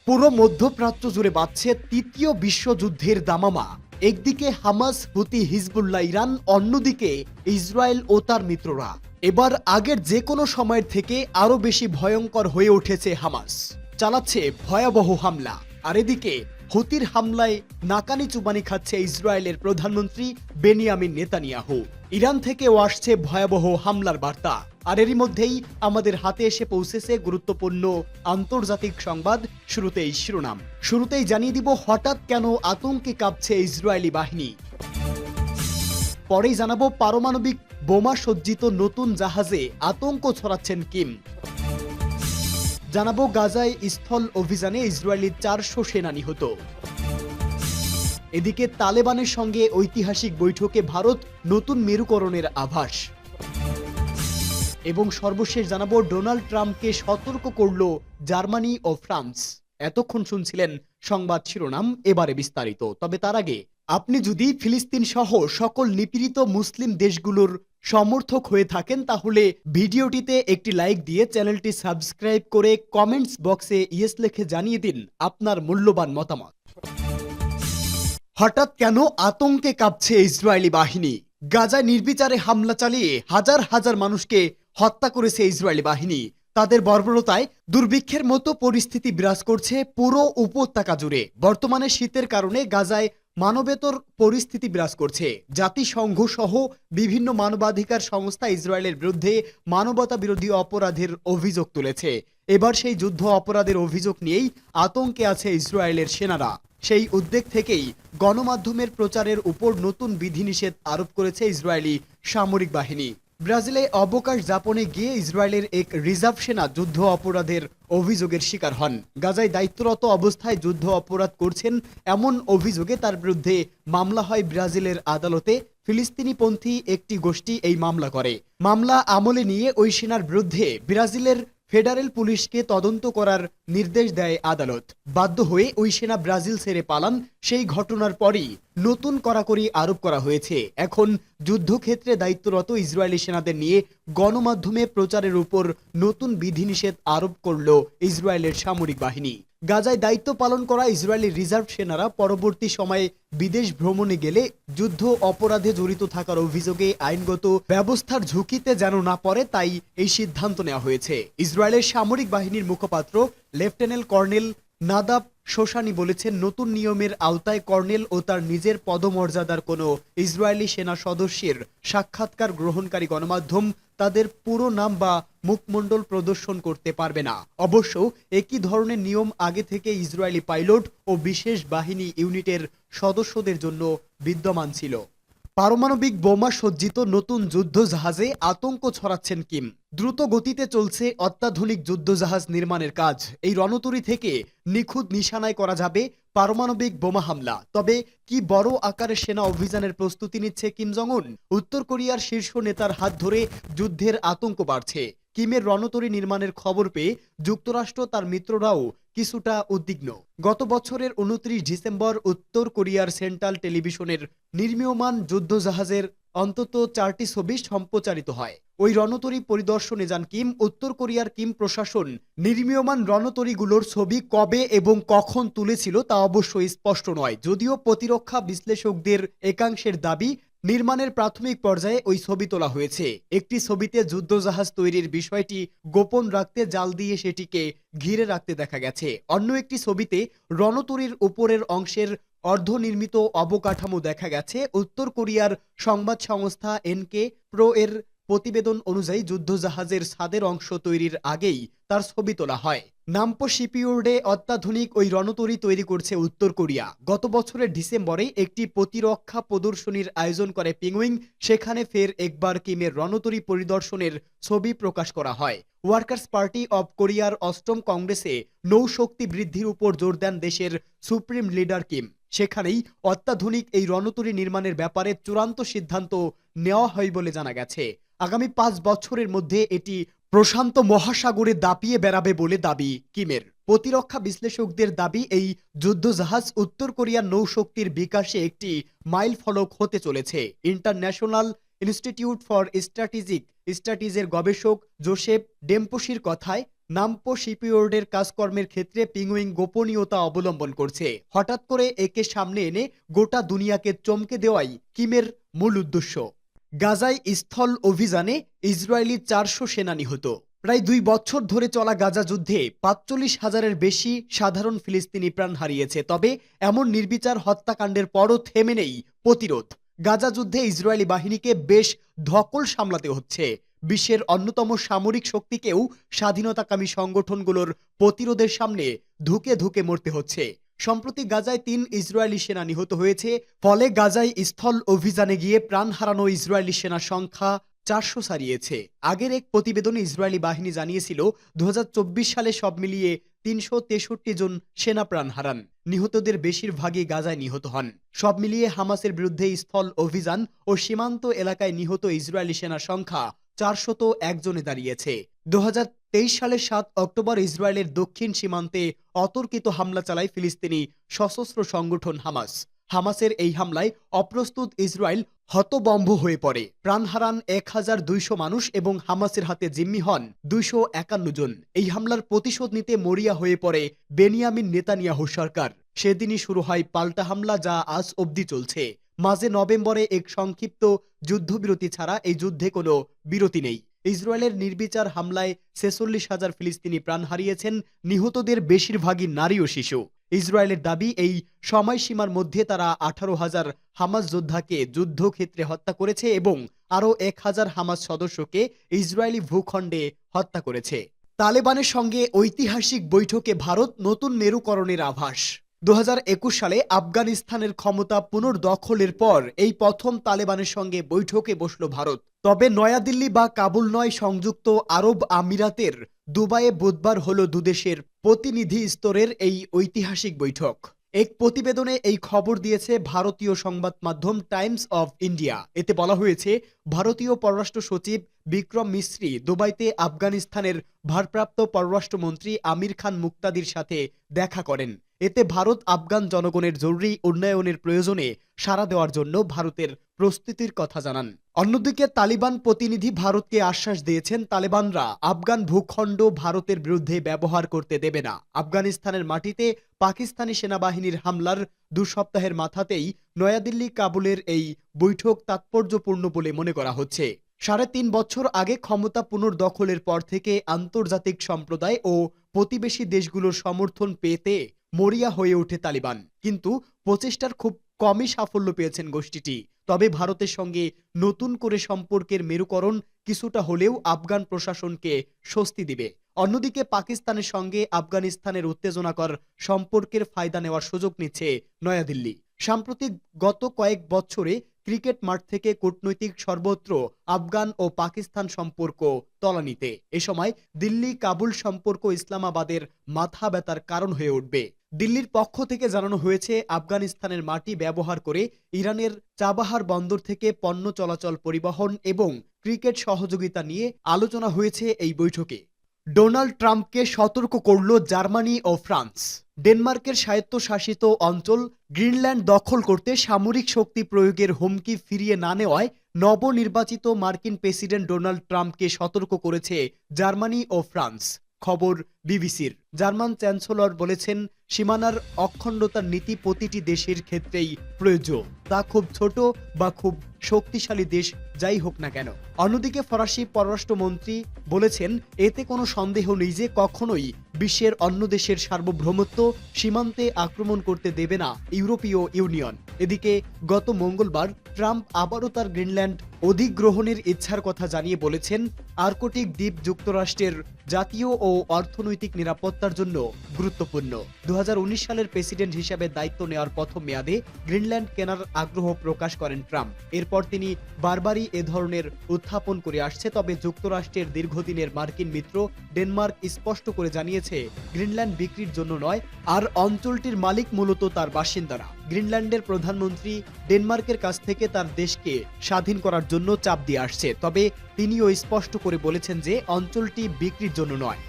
পুরো মধ্যপ্রাচ্য জুড়ে বাজছে তৃতীয় বিশ্বযুদ্ধের দামামা। একদিকে হামাস, হুতি, হিজবুল্লাহ, ইরান, অন্যদিকে ইসরায়েল ও তার মিত্ররা। এবার আগের যে কোনো সময়ের থেকে আরো বেশি ভয়ঙ্কর হয়ে উঠেছে হামাস। চালাচ্ছে ভয়াবহ হামলা। আর এদিকে হুতির হামলায় নাকানি চুবানি খাচ্ছে ইসরায়েলের প্রধানমন্ত্রী বেনিয়ামিন নেতানিয়াহু। ইরান থেকেও আসছে ভয়াবহ হামলার বার্তা। আর এরই মধ্যেই আমাদের হাতে এসে পৌঁছেছে গুরুত্বপূর্ণ আন্তর্জাতিক সংবাদ। শুরুতেই শিরোনাম। শুরুতেই জানিয়ে দিব হঠাৎ কেন আতঙ্কে কাঁপছে ইসরায়েলি বাহিনী। পরেই জানাবো পারমাণবিক বোমা সজ্জিত নতুন জাহাজে আতঙ্ক ছড়াচ্ছেন কিম। জানাবো গাজায় স্থল অভিযানে ইসরায়েলি 400 সেনা নিহত। এদিকে তালেবানের সঙ্গে ঐতিহাসিক বৈঠকে ভারত নতুন মেরুকরণের আভাস। এবং সর্বশেষ জানাবো ডোনাল্ড ট্রাম্পকে সতর্ক করল জার্মানি ও ফ্রান্স। এতক্ষণ শুনছিলেন সংবাদ শিরোনাম, এবারে বিস্তারিত। তবে তার আগে আপনি যদি ফিলিস্তিন সহ সকল নিপীড়িত মুসলিম দেশগুলোর সমর্থক হয়ে থাকেন তাহলে ভিডিওটিতে একটি লাইক দিয়ে চ্যানেলটি সাবস্ক্রাইব করে কমেন্টস বক্সে ইয়েস লিখে জানিয়ে দিন আপনার মূল্যবান মতামত। হঠাৎ কেন আতঙ্কে কাঁপছে ইসরায়েলি বাহিনী? গাজায় নির্বিচারে হামলা চালিয়ে হাজার হাজার মানুষকে হত্যা করেছে ইসরায়েলি বাহিনী। তাদের বর্বরতায় দুর্ভিক্ষের মতো পরিস্থিতি বিরাজ করছে পুরো উপত্যকা জুড়ে। বর্তমানে শীতের কারণে গাজায় মানবেতর পরিস্থিতি বিরাজ করছে। জাতিসংঘ সহ বিভিন্ন মানবাধিকার সংস্থা ইসরায়েলের বিরুদ্ধে মানবতা বিরোধী অপরাধের অভিযোগ তুলেছে। এবার সেই যুদ্ধ অপরাধের অভিযোগ নিয়েই আতঙ্কে আছে ইসরায়েলের সেনারা। সেই উদ্বেগ থেকেই গণমাধ্যমের প্রচারের উপর নতুন বিধিনিষেধ আরোপ করেছে ইসরায়েলি সামরিক বাহিনী। ব্রাজিলে অবকাশ যাপনে গিয়ে ইসরায়েলের এক রিজার্ভ সেনা যুদ্ধ অপরাধের অভিযোগের শিকার হন। গাজায় দায়িত্বরত অবস্থায় যুদ্ধ অপরাধ করছেন এমন অভিযোগে তার বিরুদ্ধে মামলা হয় ব্রাজিলের আদালতে। ফিলিস্তিনিপন্থী একটি গোষ্ঠী এই মামলা করে। মামলা আমলে নিয়ে ওই সেনার বিরুদ্ধে ব্রাজিলের ফেডারেল পুলিশকে তদন্ত করার নির্দেশ দেয় আদালত। বাধ্য হয়ে ওই সেনা ব্রাজিল ছেড়ে পালান। সেই ঘটনার পরই নতুন কড়াকড়ি আরোপ করা হয়েছে। এখন যুদ্ধক্ষেত্রে দায়িত্বরত ইসরায়েলি সেনাদের নিয়ে গণমাধ্যমে প্রচারের উপর নতুন বিধিনিষেধ আরোপ করল ইসরায়েলের সামরিক বাহিনী। গাজায় দায়িত্ব পালন করা ইসরায়েলি রিজার্ভ সেনারা পরবর্তী সময়ে বিদেশ ভ্রমণে গেলে যুদ্ধ অপরাধে জড়িত থাকার অভিযোগে আইনগত ব্যবস্থার ঝুঁকিতে যেন না পড়ে, তাই এই সিদ্ধান্ত নেওয়া হয়েছে। ইসরায়েলের সামরিক বাহিনীর মুখপাত্র লেফটেন্যান্ট কর্নেল নাদাব শোশানি বলেছেন, নতুন নিয়মের আওতায় কর্নেল ও তার নিজের পদমর্যাদার কোনো ইসরায়েলি সেনা সদস্যের সাক্ষাৎকার গ্রহণকারী গণমাধ্যম তাদের পুরো নাম বা মুখমণ্ডল প্রদর্শন করতে পারবে না। অবশ্য একই ধরনের নিয়ম আগে থেকে ইসরায়েলি পাইলট ও বিশেষ বাহিনী ইউনিটের সদস্যদের জন্য বিদ্যমান ছিল। পারমাণবিক বোমা সজ্জিত নতুন যুদ্ধজাহাজে আতঙ্ক ছড়াচ্ছেন কিম। দ্রুত গতিতে চলছে অত্যাধুনিক যুদ্ধজাহাজ নির্মাণের কাজ। এই রণতরী থেকে নিখুঁত নিশানায় করা যাবে পারমাণবিক বোমা হামলা। তবে কি বড় আকারের সেনা অভিযানের প্রস্তুতি নিচ্ছে কিম জং উন? উত্তর কোরিয়ার শীর্ষ নেতার হাত ধরে যুদ্ধের আতঙ্ক বাড়ছে। কিমের রণতরী নির্মাণের খবর পেয়ে যুক্তরাষ্ট্র তার মিত্ররাও কিছুটা উদ্বিগ্ন। গত বছরের 29 ডিসেম্বর উত্তর কোরিয়ার সেন্ট্রাল টেলিভিশনের নির্মীয়মান যুদ্ধজাহাজের অন্তত 4টি ছবি সম্প্রচারিত হয়। ওই রণতরী পরিদর্শনে যান কিম। উত্তর কোরিয়ার কিম প্রশাসন নির্মীয়মান রণতরীগুলোর ছবি কবে এবং কখন তুলেছিল তা অবশ্যই স্পষ্ট নয়, যদিও প্রতিরক্ষা বিশ্লেষকদের একাংশের দাবি নির্মাণের প্রাথমিক পর্যায়ে ওই ছবি তোলা হয়েছে। একটি ছবিতে যুদ্ধজাহাজ তৈরির বিষয়টি গোপন রাখতে জাল দিয়ে সেটিকে ঘিরে রাখতে দেখা গেছে। অন্য একটি ছবিতে রণতরীর উপরের অংশের অর্ধনির্মিত অবকাঠামো দেখা গেছে। উত্তর কোরিয়ার সংবাদ সংস্থা এনকে প্রো এর প্রতিবেদন অনুযায়ী যুদ্ধজাহাজের ছাদের অংশ তৈরির আগেই তার ছবি তোলা হয়। নামপো শিপইয়ার্ডে অত্যাধুনিক ওই রণতরী তৈরি করছে উত্তর কোরিয়া। গত বছরের ডিসেম্বরে একটি প্রতিরক্ষা প্রদর্শনীর আয়োজন করে পিংউইং। সেখানে ফের একবার কিমের রণতরী পরিদর্শনের ছবি প্রকাশ করা হয়। ওয়ার্কার্স পার্টি অব কোরিয়ার 8ম কংগ্রেসে নৌশক্তি বৃদ্ধির উপর জোর দেন দেশের সুপ্রিম লিডার কিম। সেখানেই অত্যাধুনিক এই রণতরী নির্মাণের ব্যাপারে চূড়ান্ত সিদ্ধান্ত নেওয়া হয় বলে জানা গেছে। আগামী 5 বছরের মধ্যে এটি প্রশান্ত মহাসাগরে দাপিয়ে বেড়াবে বলে দাবি কিমের। প্রতিরক্ষা বিশ্লেষকদের দাবি, এই যুদ্ধজাহাজ উত্তর কোরিয়ার নৌশক্তির বিকাশে একটি মাইল ফলক হতে চলেছে। ইন্টারন্যাশনাল ইনস্টিটিউট ফর স্ট্র্যাটেজিক স্টাডিজের গবেষক জোসেফ ডেম্পোসির কথায়, নামপো শিপইয়ার্ডের কাজকর্মের ক্ষেত্রে পিংগুইন গোপনীয়তা অবলম্বন করছে। হঠাৎ করে একে সামনে এনে গোটা দুনিয়াকে চমকে দেওয়াই কিমের মূল উদ্দেশ্য। গাজায় স্থল অভিযানে ইসরায়েলি 400 সেনা নিহত। প্রায় 2 বছর ধরে চলা গাজা যুদ্ধে ৪৫,০০০-এর বেশি সাধারণ ফিলিস্তিনি প্রাণ হারিয়েছে। তবে এমন নির্বিচার হত্যাকাণ্ডের পরও থেমে নেই প্রতিরোধ। গাজা যুদ্ধে ইসরায়েলি বাহিনীকে বেশ ধকল সামলাতে হচ্ছে। বিশ্বের অন্যতম সামরিক শক্তিকেও স্বাধীনতাকামী সংগঠনগুলোর প্রতিরোধের সামনে ধুকে ধুকে মরতে হচ্ছে। সম্প্রতি গাজায় 3 ইসরায়েলি সেনা নিহত হয়েছে। ফলে গাজায় স্থল অভিযানে গিয়ে প্রাণ হারানো ইসরায়েলি সেনার সংখ্যা 400 ছাড়িয়েছে। আগের এক প্রতিবেদনে ইসরায়েলি বাহিনী জানিয়েছিল 2024 সালে সব মিলিয়ে 363 জন সেনা প্রাণ হারান। নিহতদের বেশিরভাগই গাজায় নিহত হন। সব মিলিয়ে হামাসের বিরুদ্ধে স্থল অভিযান ও সীমান্ত এলাকায় নিহত ইসরায়েলি সেনার সংখ্যা 401 জনে দাঁড়িয়েছে। 2023 সালের 7 অক্টোবর ইসরায়েলের দক্ষিণ সীমান্তে অতর্কিত হামলা চালায় ফিলিস্তিনি সশস্ত্র সংগঠন হামাস। হামাসের এই হামলায় অপ্রস্তুত ইসরায়েল হতবম্ব হয়ে পড়ে। প্রাণ হারান 1200 মানুষ এবং হামাসের হাতে জিম্মি হন 251 জন। এই হামলার প্রতিশোধ নিতে মরিয়া হয়ে পড়ে বেনিয়ামিন নেতানিয়াহু সরকার। সেদিনই শুরু হয় পাল্টা হামলা, যা আজ অবধি চলছে। মাঝে নভেম্বরে এক সংক্ষিপ্ত যুদ্ধবিরতি ছাড়া এই যুদ্ধে কোনো বিরতি নেই। ইসরায়েলের নির্বিচার হামলায় 46,000 ফিলিস্তিনি প্রাণ হারিয়েছেন। নিহতদের বেশিরভাগই নারী ও শিশু। ইসরায়েলের দাবি, এই সময়সীমার মধ্যে তারা 18,000 হামাস যোদ্ধাকে যুদ্ধক্ষেত্রে হত্যা করেছে এবং আরও 1,000 হামাস সদস্যকে ইসরায়েলি ভূখণ্ডে হত্যা করেছে। তালেবানের সঙ্গে ঐতিহাসিক বৈঠকে ভারত নতুন মেরুকরণের আভাস। 2021 সালে আফগানিস্তানের ক্ষমতা পুনর্দখলের পর এই প্রথম তালেবানের সঙ্গে বৈঠকে বসল ভারত। তবে নয়াদিল্লি বা কাবুল নয়, সংযুক্ত আরব আমিরাতের দুবাইয়ে বুধবার হলো দুদেশের প্রতিনিধি স্তরের এই ঐতিহাসিক বৈঠক। এক প্রতিবেদনে এই খবর দিয়েছে ভারতীয় সংবাদ মাধ্যম টাইমস অফ ইন্ডিয়া। এতে বলা হয়েছে, ভারতীয় পররাষ্ট্র সচিব বিক্রম মিশ্রি দুবাইতে আফগানিস্তানের ভারপ্রাপ্ত পররাষ্ট্রমন্ত্রী আমির খান মুক্তাদির সাথে দেখা করেন। এতে ভারত আফগান জনগণের জরুরি উন্নয়নের প্রয়োজনে সাড়া দেওয়ার জন্য ভারতের প্রস্তুতির কথা জানান। অন্যদিকে তালিবান প্রতিনিধি ভারতকে আশ্বাস দিয়েছেন, তালেবানরা আফগান ভূখণ্ড ভারতের বিরুদ্ধে ব্যবহার করতে দেবে না। আফগানিস্তানের মাটিতে পাকিস্তানি সেনাবাহিনীর হামলার 2 সপ্তাহের মাথাতেই নয়াদিল্লি কাবুলের এই বৈঠক তাৎপর্যপূর্ণ বলে মনে করা হচ্ছে। 3.5 বছর আগে ক্ষমতা পুনর্দখলের পর থেকে আন্তর্জাতিক সম্প্রদায় ও প্রতিবেশী দেশগুলোর সমর্থন পেতে মরিয়া হয়ে ওঠে তালিবান। কিন্তু প্রচেষ্টার খুব কমই সাফল্য পেয়েছেন গোষ্ঠীটি। তবে ভারতের সঙ্গে নতুন করে সম্পর্কের মেরুকরণ কিছুটা হলেও আফগান প্রশাসনকে স্বস্তি দিবে। অন্যদিকে পাকিস্তানের সঙ্গে আফগানিস্তানের উত্তেজনাকর সম্পর্কের ফায়দা নেওয়ার সুযোগ নিচ্ছে নয়াদিল্লি। সাম্প্রতিক গত কয়েক বছরে ক্রিকেট মাঠ থেকে কূটনৈতিক সর্বত্র আফগান ও পাকিস্তান সম্পর্ক তলানিতে। এ সময় দিল্লি কাবুল সম্পর্ক ইসলামাবাদের মাথা ব্যথার কারণ হয়ে উঠবে। দিল্লির পক্ষ থেকে জানানো হয়েছে, আফগানিস্তানের মাটি ব্যবহার করে ইরানের চাবাহার বন্দর থেকে পণ্য চলাচল, পরিবহন এবং ক্রিকেট সহযোগিতা নিয়ে আলোচনা হয়েছে এই বৈঠকে। ডোনাল্ড ট্রাম্পকে সতর্ক করল জার্মানি ও ফ্রান্স। ডেনমার্কের স্বায়ত্তশাসিত অঞ্চল গ্রিনল্যান্ড দখল করতে সামরিক শক্তি প্রয়োগের হুমকি ফিরিয়ে না নেওয়ায় নবনির্বাচিত মার্কিন প্রেসিডেন্ট ডোনাল্ড ট্রাম্পকে সতর্ক করেছে জার্মানি ও ফ্রান্স। খবর বিবিসির। জার্মান চ্যান্সেলর বলেছেন, সীমানার অখণ্ডতার নীতি প্রতিটি দেশের ক্ষেত্রেই প্রযোজ্য, তা খুব ছোট বা খুব শক্তিশালী দেশ যাই হোক না কেন। অন্যদিকে ফরাসি পররাষ্ট্রমন্ত্রী বলেছেন, এতে কোনো সন্দেহ নেই যে কখনোই বিশ্বের অন্য দেশের সার্বভৌমত্ব সীমান্তে আক্রমণ করতে দেবে না ইউরোপীয় ইউনিয়ন। এদিকে গত মঙ্গলবার ট্রাম্প আবারও তার গ্রিনল্যান্ড অধিগ্রহণের ইচ্ছার কথা জানিয়ে বলেছেন, আর্কটিক দ্বীপ যুক্তরাষ্ট্রের জাতীয় ও অর্থনৈতিক নিরাপত্তার জন্য গুরুত্বপূর্ণ। 2019 সালের প্রেসিডেন্ট হিসেবে দায়িত্ব নেওয়ার প্রথম মেয়াদে গ্রিনল্যান্ড কেনার আগ্রহ প্রকাশ করেন ট্রাম্প। এরপর তিনি বারবারই এ ধরনের উত্থাপন করে আসছে। তবে যুক্তরাষ্ট্রের দীর্ঘদিনের মার্কিন মিত্র ডেনমার্ক স্পষ্ট করে জানিয়েছে, গ্রিনল্যান্ড বিক্রির জন্য নয়, আর অঞ্চলটির মালিক মূলত তার বাসিন্দারা। গ্রিনল্যান্ডের প্রধানমন্ত্রী ডেনমার্কের কাছ থেকে তার দেশকে স্বাধীন করার জন্য চাপ দিয়ে আসছে। তবে তিনিও স্পষ্ট করে বলেছেন যে অঞ্চলটি বিক্রির জন্য নয়।